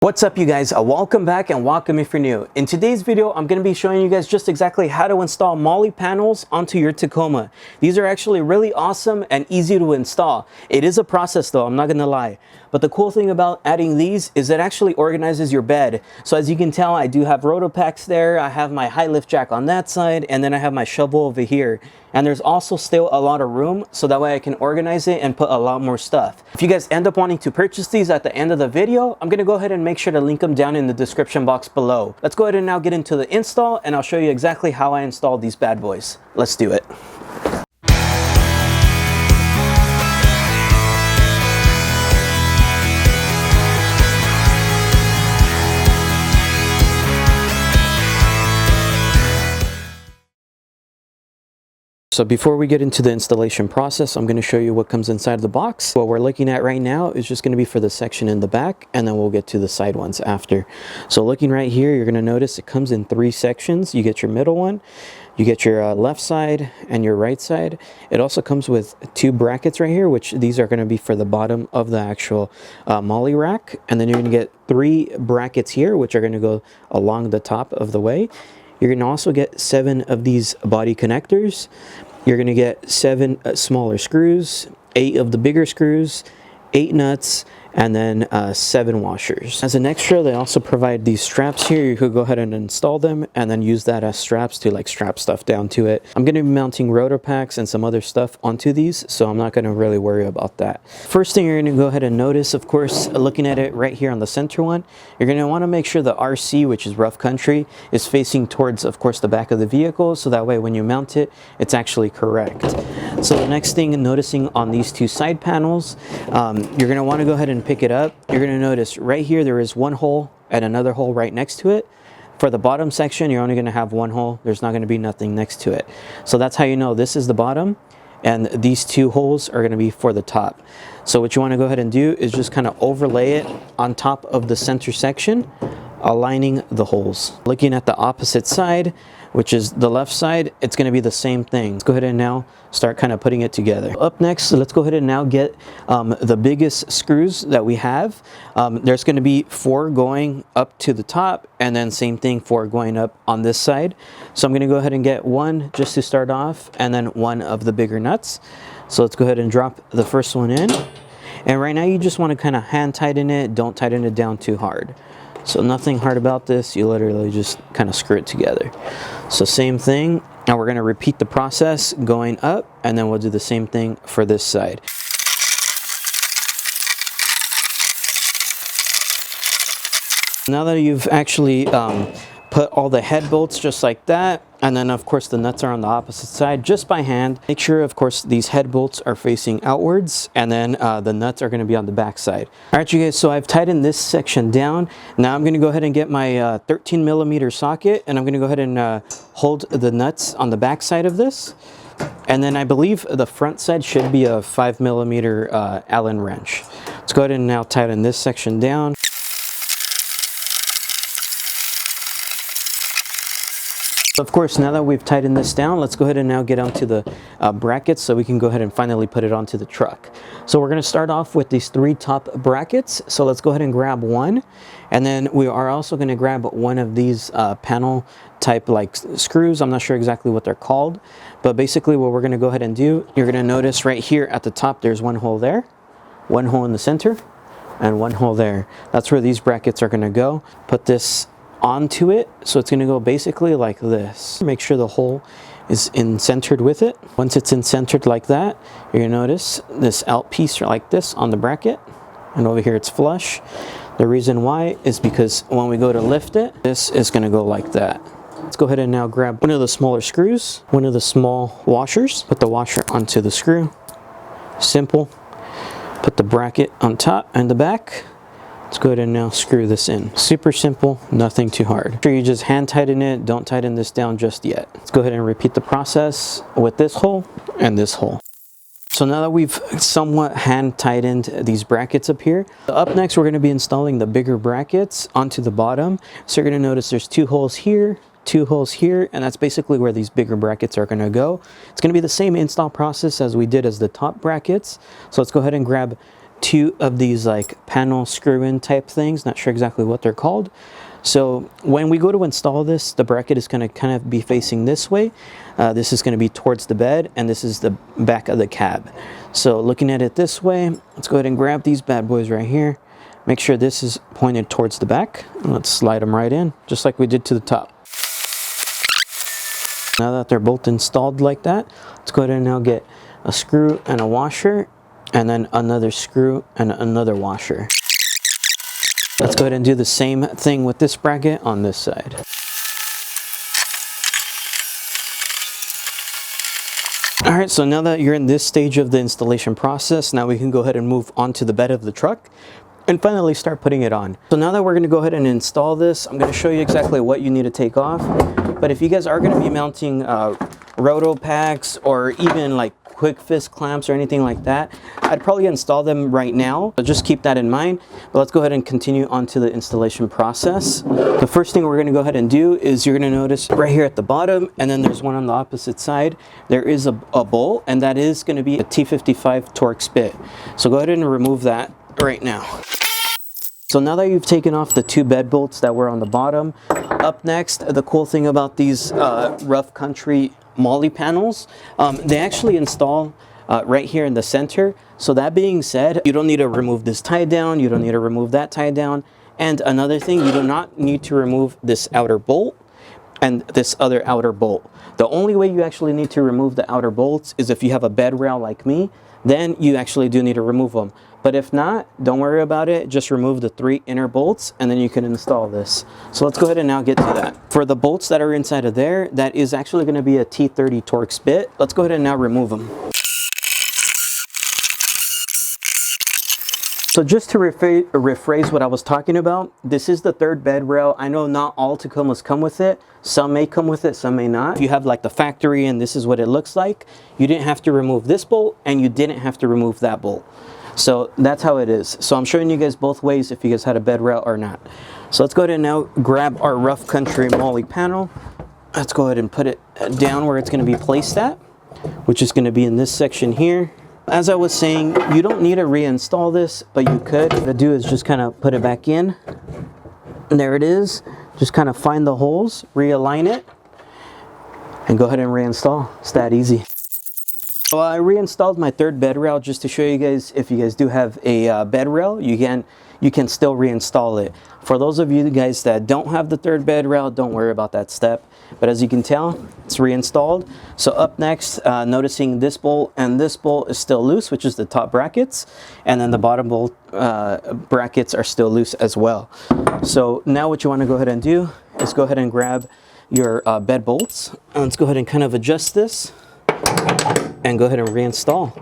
What's up you guys, welcome back and welcome if you're new. In today's video, I'm going to be showing you guys just exactly how to install Molle panels onto your Tacoma. These are actually really awesome and easy to install. It is a process though, I'm not going to lie. But the cool thing about adding these is it actually organizes your bed. So as you can tell, I do have roto packs there, I have my high lift jack on that side, and then I have my shovel over here. And there's also still a lot of room, so that way I can organize it and put a lot more stuff. If you guys end up wanting to purchase these at the end of the video, I'm going to go ahead and make sure to link them down in the description box below. Let's go ahead and now get into the install, and I'll show you exactly how I installed these bad boys. Let's do it. So before we get into the installation process, I'm going to show you what comes inside the box. What we're looking at right now is just going to be for the section in the back, and then we'll get to the side ones after. So looking right here, you're going to notice it comes in 3 sections. You get your middle one, you get your left side and your right side. It also comes with 2 brackets right here, which these are going to be for the bottom of the actual Molle rack. And then you're going to get 3 brackets here, which are going to go along the top of the way. You're going to also get 7 of these body connectors. You're going to get 7 smaller screws, 8 of the bigger screws, 8 nuts, and then 7 washers. As an extra, they also provide these straps here. You could go ahead and install them and then use that as straps to like strap stuff down to it. I'm going to be mounting rotor packs and some other stuff onto these, so I'm not going to really worry about that. First thing you're going to go ahead and notice, of course, looking at it right here on the center one, you're going to want to make sure the RC, which is rough country, is facing towards, of course, the back of the vehicle, so that way when you mount it, it's actually correct. So the next thing, noticing on these 2 side panels, you're going to want to go ahead and pick it up. You're going to notice right here there is 1 hole and another hole right next to it. For the bottom section, you're only going to have 1 hole. There's not going to be nothing next to it. So that's how you know this is the bottom, and these 2 holes are going to be for the top. So what you want to go ahead and do is just kind of overlay it on top of the center section, aligning the holes. Looking at the opposite side, which is the left side, it's going to be the same thing. Let's go ahead and now start kind of putting it together. Up next, let's go ahead and now get the biggest screws that we have. There's going to be 4 going up to the top, and then same thing, 4 going up on this side. So I'm going to go ahead and get 1 just to start off, and then 1 of the bigger nuts. So let's go ahead and drop the first one in. And right now you just want to kind of hand tighten it. Don't tighten it down too hard. So nothing hard about this, you literally just kind of screw it together. So same thing, now we're going to repeat the process going up, and then we'll do the same thing for this side. Now that you've actually put all the head bolts just like that, and then of course the nuts are on the opposite side just by hand. Make sure of course these head bolts are facing outwards, and then the nuts are going to be on the back side. Alright you guys, so I've tightened this section down. Now I'm going to go ahead and get my 13mm socket, and I'm going to go ahead and hold the nuts on the back side of this. And then I believe the front side should be a 5mm Allen wrench. Let's go ahead and now tighten this section down. Of course, now that we've tightened this down, let's go ahead and now get onto the brackets so we can go ahead and finally put it onto the truck. So we're going to start off with these 3 top brackets. So let's go ahead and grab 1, and then we are also going to grab 1 of these panel type like screws. I'm not sure exactly what they're called, but basically what we're going to go ahead and do, you're going to notice right here at the top there's 1 hole there, 1 hole in the center, and 1 hole there. That's where these brackets are going to go. Put this onto it, so it's going to go basically like this. Make sure the hole is centered with it. Once it's centered like that, you're going to notice this out piece like this on the bracket, and over here it's flush. The reason why is because when we go to lift it, this is going to go like that. Let's go ahead and now grab 1 of the smaller screws, 1 of the small washers, put the washer onto the screw. Simple. Put the bracket on top and the back. Let's go ahead and now screw this in. Super simple, nothing too hard. Make sure you just hand tighten it, don't tighten this down just yet. Let's go ahead and repeat the process with this hole and this hole. So now that we've somewhat hand tightened these brackets up here, up next we're going to be installing the bigger brackets onto the bottom. So you're going to notice there's 2 holes here, 2 holes here, and that's basically where these bigger brackets are going to go. It's going to be the same install process as we did as the top brackets. So let's go ahead and grab two of these like panel screw-in type things. Not sure exactly what they're called. So when we go to install this, the bracket is going to kind of be facing this way. This is going to be towards the bed, and this is the back of the cab. So looking at it this way, let's go ahead and grab these bad boys right here. Make sure this is pointed towards the back. Let's slide them right in, just like we did to the top. Now that they're both installed like that, let's go ahead and now get a screw and a washer, and then another screw and another washer. Let's go ahead and do the same thing with this bracket on this side. All right, so now that you're in this stage of the installation process, now we can go ahead and move on to the bed of the truck and finally start putting it on. So now that we're going to go ahead and install this, I'm going to show you exactly what you need to take off. But if you guys are going to be mounting roto packs or even like quick fist clamps or anything like that, I'd probably install them right now. So just keep that in mind. But let's go ahead and continue on to the installation process. The first thing we're going to go ahead and do is you're going to notice right here at the bottom, and then there's one on the opposite side, there is a bolt, and that is going to be a T55 Torx bit. So go ahead and remove that right now. So now that you've taken off the two bed bolts that were on the bottom, up next, the cool thing about these rough country Molle panels, they actually install right here in the center. So that being said, you don't need to remove this tie down, you don't need to remove that tie down. And another thing, you do not need to remove this outer bolt and this other outer bolt. The only way you actually need to remove the outer bolts is if you have a bed rail like me, then you actually do need to remove them. But if not, don't worry about it. Just remove the 3 inner bolts and then you can install this. So let's go ahead and now get to that. For the bolts that are inside of there, that is actually going to be a T30 Torx bit. Let's go ahead and now remove them. So just to rephrase what I was talking about, this is the third bed rail. I know not all Tacomas come with it. Some may come with it, some may not. If you have like the factory and this is what it looks like, you didn't have to remove this bolt and you didn't have to remove that bolt. So that's how it is. So I'm showing you guys both ways if you guys had a bed rail or not. So let's go ahead and now grab our rough country Molle panel. Let's go ahead and put it down where it's going to be placed at, which is going to be in this section here. As I was saying, you don't need to reinstall this, but you could. What to do is just kind of put it back in. And there it is. Just kind of find the holes, realign it, and go ahead and reinstall. It's that easy. So I reinstalled my third bed rail just to show you guys, if you guys do have a bed rail, you can still reinstall it. For those of you guys that don't have the third bed rail, don't worry about that step. But as you can tell, it's reinstalled. So up next, noticing this bolt and this bolt is still loose, which is the top brackets, and then the bottom bolt brackets are still loose as well. So now what you want to go ahead and do is go ahead and grab your bed bolts. And let's go ahead and kind of adjust this and go ahead and reinstall.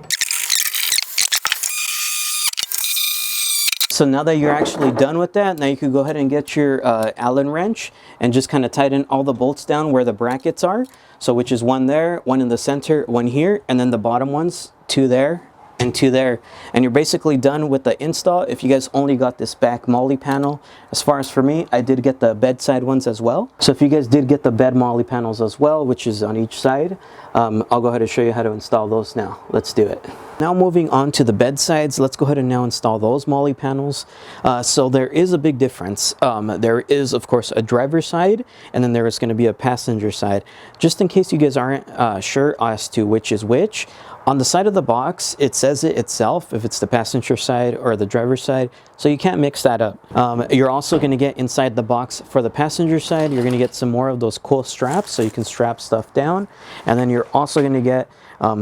So now that you're actually done with that, now you can go ahead and get your Allen wrench and just kind of tighten all the bolts down where the brackets are. So which is one there, one in the center, one here, and then the bottom ones, 2 there and 2 there. And you're basically done with the install if you guys only got this back Molle panel. As far as for me, I did get the bedside ones as well. So if you guys did get the bed Molle panels as well, which is on each side, I'll go ahead and show you how to install those now. Let's do it. Now moving on to the bed sides, let's go ahead and now install those Molle panels. So there is a big difference. There is, of course, a driver's side, and then there is going to be a passenger side. Just in case you guys aren't sure as to which is which, on the side of the box, it says it itself, if it's the passenger side or the driver's side, so you can't mix that up. You're also going to get inside the box for the passenger side, you're going to get some more of those cool straps so you can strap stuff down. And then you're also going to get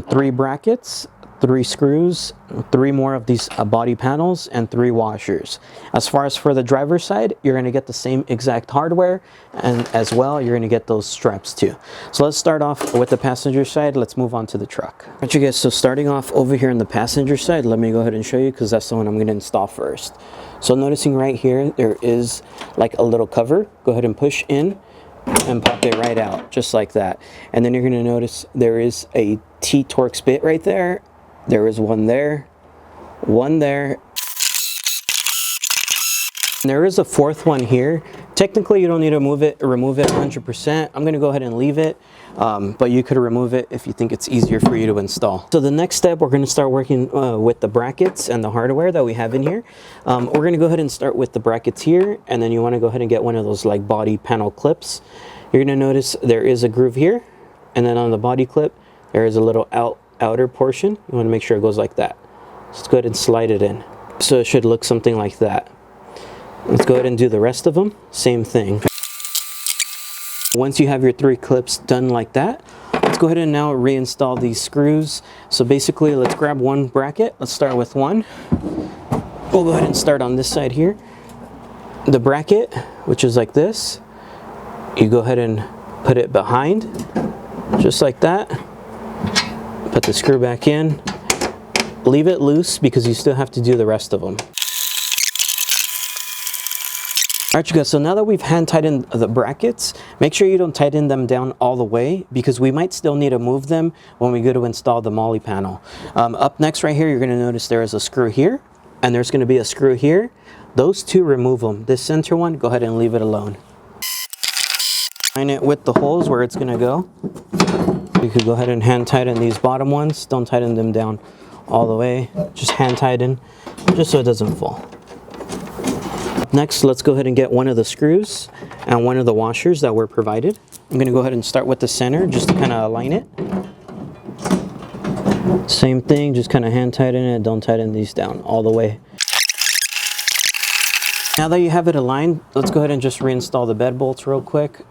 3 brackets, 3 screws, 3 more of these body panels, and 3 washers. As far as for the driver's side, you're going to get the same exact hardware, and as well you're going to get those straps too. So let's start off with the passenger side. Let's move on to the truck. Alright you guys, so starting off over here on the passenger side, let me go ahead and show you because that's the one I'm going to install first. So noticing right here, there is like a little cover. Go ahead and push in and pop it right out, just like that. And then you're going to notice there is a T-Torx bit right there. There is one there, one there. There is a fourth one here. Technically, you don't need to remove it 100%. I'm going to go ahead and leave it, but you could remove it if you think it's easier for you to install. So the next step, we're going to start working with the brackets and the hardware that we have in here. We're going to go ahead and start with the brackets here, and then you want to go ahead and get one of those like body panel clips. You're going to notice there is a groove here, and then on the body clip, there is a little outer portion. You want to make sure it goes like that. Let's go ahead and slide it in. So it should look something like that. Let's go ahead and do the rest of them. Same thing. Once you have your 3 clips done like that, let's go ahead and now reinstall these screws. So basically, let's grab one bracket. Let's start with one. We'll go ahead and start on this side here. The bracket, which is like this, you go ahead and put it behind, just like that. Put the screw back in. Leave it loose because you still have to do the rest of them. Alright, you guys, so now that we've hand tightened the brackets, make sure you don't tighten them down all the way because we might still need to move them when we go to install the Molle panel. Up next right here, you're going to notice there is a screw here and there's going to be a screw here. Those two, remove them. This center one, go ahead and leave it alone. Line it with the holes where it's going to go. You could go ahead and hand tighten these bottom ones. Don't tighten them down all the way. Just hand tighten, just so it doesn't fall. Next, let's go ahead and get one of the screws and one of the washers that were provided. I'm going to go ahead and start with the center just to kind of align it. Same thing, just kind of hand tighten it. Don't tighten these down all the way. Now that you have it aligned, let's go ahead and just reinstall the bed bolts real quick.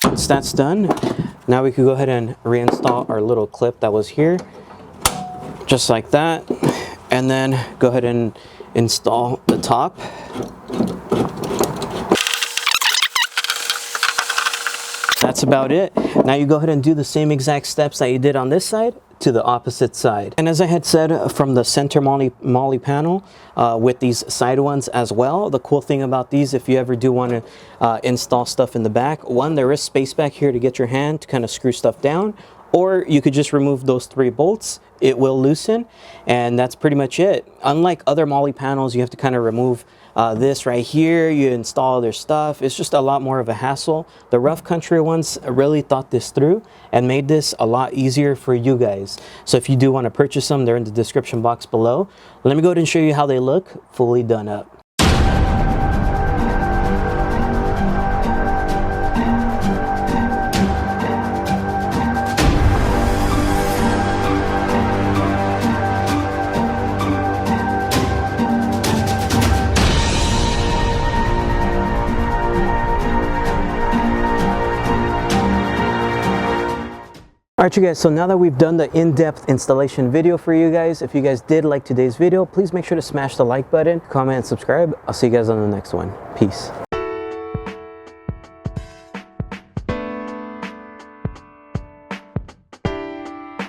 Once that's done, now we can go ahead and reinstall our little clip that was here, just like that. And then go ahead and install the top. That's about it. Now you go ahead and do the same exact steps that you did on this side to the opposite side. And as I had said, from the center Molle panel with these side ones as well, the cool thing about these, if you ever do want to install stuff in the back, one, there is space back here to get your hand to kind of screw stuff down, or you could just remove those 3 bolts. It will loosen, and that's pretty much it. Unlike other Molle panels, you have to kind of remove this right here. You install their stuff. It's just a lot more of a hassle. The rough country ones really thought this through and made this a lot easier for you guys. So if you do want to purchase them, they're in the description box below. Let me go ahead and show you how they look fully done up. Alright, you guys, so now that we've done the in-depth installation video for you guys, if you guys did like today's video, please make sure to smash the like button, comment, and subscribe. I'll see you guys on the next one. Peace.